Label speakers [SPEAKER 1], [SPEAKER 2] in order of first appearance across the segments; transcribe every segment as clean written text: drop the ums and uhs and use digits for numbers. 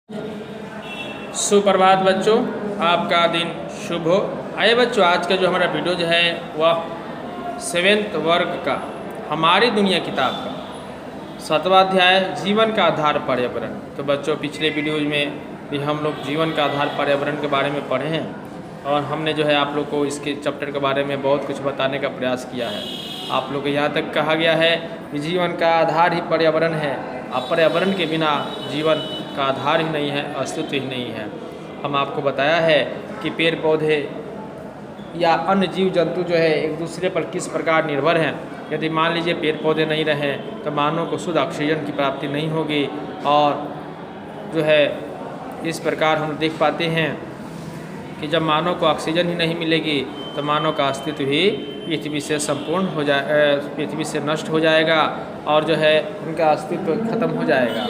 [SPEAKER 1] सुप्रभात बच्चों, आपका दिन शुभ हो। आइए बच्चों, आज का जो हमारा वीडियो जो है वह 7th वर्ग का हमारी दुनिया किताब का 7वां अध्याय जीवन का आधार पर्यावरण। तो बच्चों, पिछले वीडियोज में भी हम लोग जीवन का आधार पर्यावरण के बारे में पढ़े हैं और हमने जो है आप लोग को इसके चैप्टर के बारे में बहुत कुछ बताने का प्रयास किया है। आप लोग को यहाँ तक कहा गया है कि जीवन का आधार ही पर्यावरण है। अब पर्यावरण के बिना जीवन का आधार ही नहीं है, अस्तित्व ही नहीं है। हम आपको बताया है कि पेड़ पौधे या अन्य जीव जंतु जो है एक दूसरे पर किस प्रकार निर्भर हैं। यदि मान लीजिए पेड़ पौधे नहीं रहें तो मानव को शुद्ध ऑक्सीजन की प्राप्ति नहीं होगी और जो है इस प्रकार हम देख पाते हैं कि जब मानव को ऑक्सीजन ही नहीं मिलेगी तो मानव का अस्तित्व ही पृथ्वी से संपूर्ण हो पृथ्वी से नष्ट हो जाएगा और जो है उनका अस्तित्व खत्म हो जाएगा।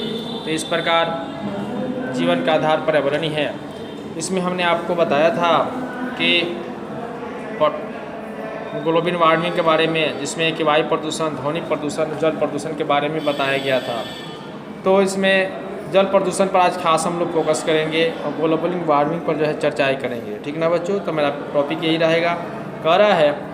[SPEAKER 1] तो इस प्रकार जीवन का आधार पर्यावरण ही है। इसमें हमने आपको बताया था कि ग्लोबल वार्मिंग के बारे में, जिसमें कि वायु प्रदूषण, ध्वनि प्रदूषण, जल प्रदूषण के बारे में बताया गया था। तो इसमें जल प्रदूषण पर आज खास हम लोग फोकस करेंगे और ग्लोबल वार्मिंग पर जो है चर्चाएँ करेंगे। ठीक ना बच्चों? तो मेरा टॉपिक यही रहेगा। कह रहा है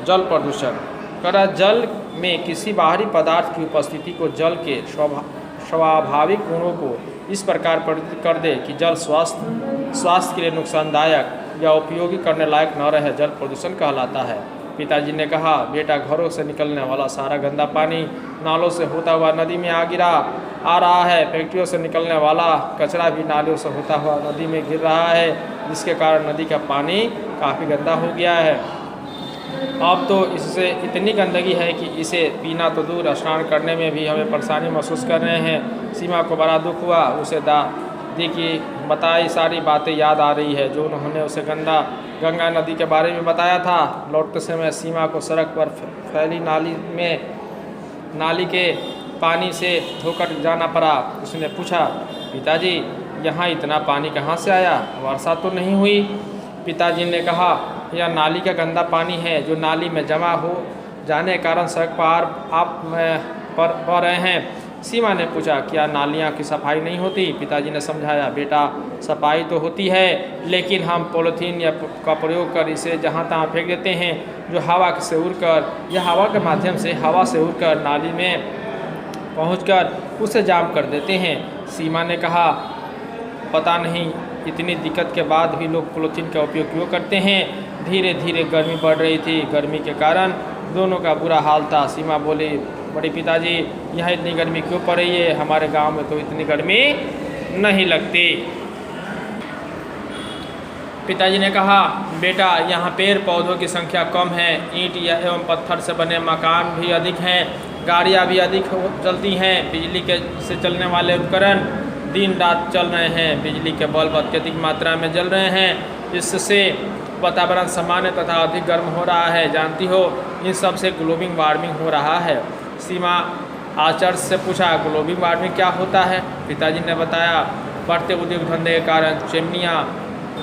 [SPEAKER 1] जल प्रदूषण, कह रहा जल में किसी बाहरी पदार्थ की उपस्थिति को जल के स्वाभाविक गुणों को इस प्रकार प्रदूषित कर दे कि जल स्वास्थ्य के लिए नुकसानदायक या उपयोगी करने लायक न रहे, जल प्रदूषण कहलाता है। पिताजी ने कहा, बेटा घरों से निकलने वाला सारा गंदा पानी नालों से होता हुआ नदी में आ रहा है। फैक्ट्रियों से निकलने वाला कचरा भी नालों से होता हुआ नदी में गिर रहा है, जिसके कारण नदी का पानी काफ़ी गंदा हो गया है। अब तो इससे इतनी गंदगी है कि इसे पीना तो दूर, स्नान करने में भी हमें परेशानी महसूस कर रहे हैं। सीमा को बड़ा दुख हुआ, उसे दादी की बताई सारी बातें याद आ रही है जो उन्होंने उसे गंगा नदी के बारे में बताया था। लौटते समय सीमा को सड़क पर फैली नाली के पानी से धोकर जाना पड़ा। उसने पूछा, पिताजी यहाँ इतना पानी कहाँ से आया? वर्षा तो नहीं हुई। पिताजी ने कहा, यह नाली का गंदा पानी है जो नाली में जमा हो जाने के कारण सड़क पार आप बह रहे हैं। सीमा ने पूछा, क्या नालियाँ की सफाई नहीं होती? पिताजी ने समझाया, बेटा सफाई तो होती है, लेकिन हम पॉलीथीन का प्रयोग कर इसे जहाँ तहाँ फेंक देते हैं, जो हवा से उड़कर या हवा के माध्यम से हवा से उड़कर नाली में पहुंचकर उसे जाम कर देते हैं। सीमा ने कहा, पता नहीं इतनी दिक्कत के बाद भी लोग पॉलीथीन का उपयोग क्यों करते हैं। धीरे धीरे गर्मी बढ़ रही थी, गर्मी के कारण दोनों का बुरा हाल था। सीमा बोली, बड़े पिताजी यहाँ इतनी गर्मी क्यों पड़ रही है? हमारे गांव में तो इतनी गर्मी नहीं लगती। पिताजी ने कहा, बेटा यहाँ पेड़ पौधों की संख्या कम है, ईंट एवं पत्थर से बने मकान भी अधिक हैं, गाड़ियाँ भी अधिक चलती हैं, बिजली से चलने वाले उपकरण दिन रात चल रहे हैं, बिजली के बल्ब अत्यधिक मात्रा में जल रहे हैं, इससे वातावरण सामान्य तथा अधिक गर्म हो रहा है। जानती हो, इन सब से ग्लोबल वार्मिंग हो रहा है। सीमा आश्चर्य से पूछा, ग्लोबल वार्मिंग क्या होता है? पिताजी ने बताया, बढ़ते उद्योग धंधे के कारण चिमनियाँ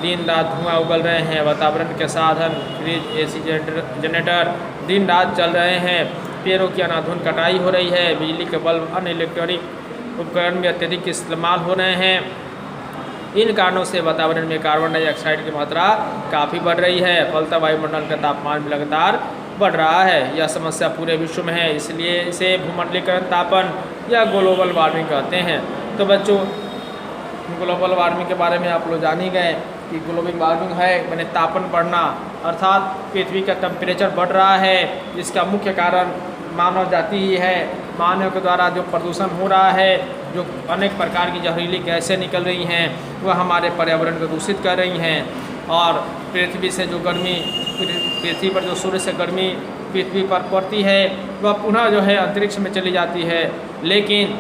[SPEAKER 1] दिन रात धुआं उगल रहे हैं, वातावरण के साधन फ्रिज, एसी, जनरेटर दिन रात चल रहे हैं, पेड़ों की अनाधुन कटाई हो रही है, बिजली के बल्ब, अन्य इलेक्ट्रॉनिक उपकरण भी अत्यधिक इस्तेमाल हो रहे हैं। इन कारणों से वातावरण में कार्बन डाइऑक्साइड की मात्रा काफ़ी बढ़ रही है, फलतः वायुमंडल का तापमान भी लगातार बढ़ रहा है। यह समस्या पूरे विश्व में है, इसलिए इसे भूमंडलीकरण तापन या ग्लोबल वार्मिंग कहते हैं। तो बच्चों, ग्लोबल वार्मिंग के बारे में आप लोग जान ही गए कि ग्लोबल वार्मिंग है मैंने तापन बढ़ना, अर्थात पृथ्वी का टेम्परेचर बढ़ रहा है। इसका मुख्य कारण मानव जाति ही है। मानव के द्वारा जो प्रदूषण हो रहा है, जो अनेक प्रकार की जहरीली गैसें निकल रही हैं, वह हमारे पर्यावरण को दूषित कर रही हैं और पृथ्वी से जो गर्मी, पृथ्वी पर जो सूर्य से गर्मी पृथ्वी पर पड़ती है वह पुनः जो है अंतरिक्ष में चली जाती है। लेकिन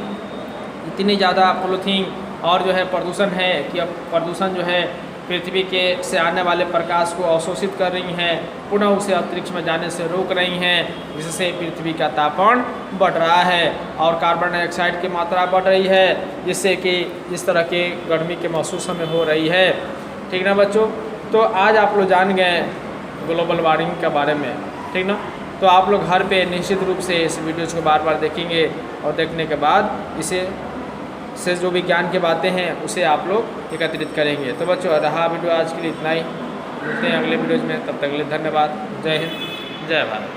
[SPEAKER 1] इतनी ज़्यादा पॉलीथीन और जो है प्रदूषण है कि अब प्रदूषण जो है पृथ्वी के से आने वाले प्रकाश को अवशोषित कर रही हैं, पुनः उसे अंतरिक्ष में जाने से रोक रही हैं, जिससे पृथ्वी का तापमान बढ़ रहा है और कार्बन डाइऑक्साइड की मात्रा बढ़ रही है, जिससे कि इस तरह की गर्मी के महसूस हमें हो रही है। ठीक ना बच्चों? तो आज आप लोग जान गए ग्लोबल वार्मिंग के बारे में। ठीक ना? तो आप लोग घर पे निश्चित रूप से इस वीडियोज़ को बार बार देखेंगे और देखने के बाद इसे से जो विज्ञान की बातें हैं उसे आप लोग एकत्रित करेंगे। तो बच्चों रहा वीडियो आज के लिए इतना ही, मिलते हैं अगले वीडियोज़ में, तब तक के लिए धन्यवाद। जय हिंद, जय भारत।